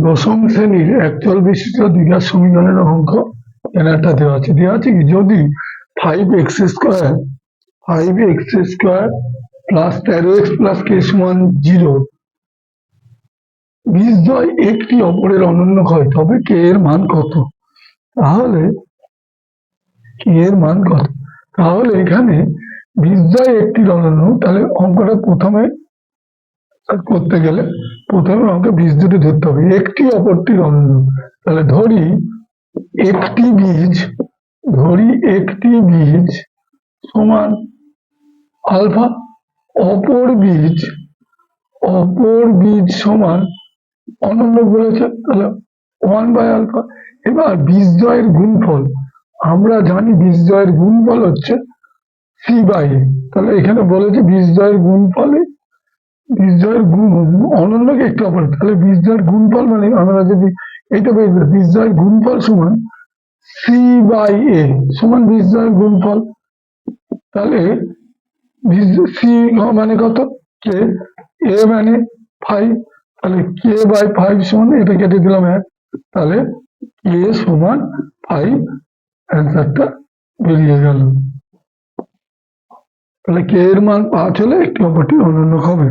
দশম শ্রেণীর একচল বিশিষ্ট দ্বিঘাত সমীকরণের অঙ্ক এখানে একটা দেওয়া আছে কি যদি five x square plus 13x plus k সমান 0 বীজদ্বয় একটি অপরের অনন্য হয় তবে কে এর মান কত? তাহলে কে এর মান কত? তাহলে এখানে বীজদ্বয় একটির অনন্য, তাহলে অঙ্কটা করতে গেলে প্রথমে আমাকে বীজ দুটি ধরতে হবে, একটি অপরটির অনন্য। তাহলে একটি বীজ সমান আলফা, অপর বীজ সমান অনন্য বলেছে, তাহলে 1/আলফা। এবার বীজদ্বয়ের গুণফল, আমরা জানি বীজদ্বয়ের গুণফল হচ্ছে c/a। তাহলে এখানে বলেছে বীজদ্বয়ের গুণ অনন্যকে একটু অপর, তাহলে বীজদ্বয়ের গুণফল মানে আমরা যদি এইটা বের করি, বীজদ্বয়ের গুণফল সমান c/a সমান বীজদ্বয়ের গুণফল। তাহলে c মানে কত? কে। a মানে 5, তাহলে k/5 সমান, এটা কেটে দিলাম 1, তাহলে k সমান 5, অ্যান্সারটা বেরিয়ে গেল। তাহলে কে এর মান 5 হলে একটি অপরটি অনন্য হবে।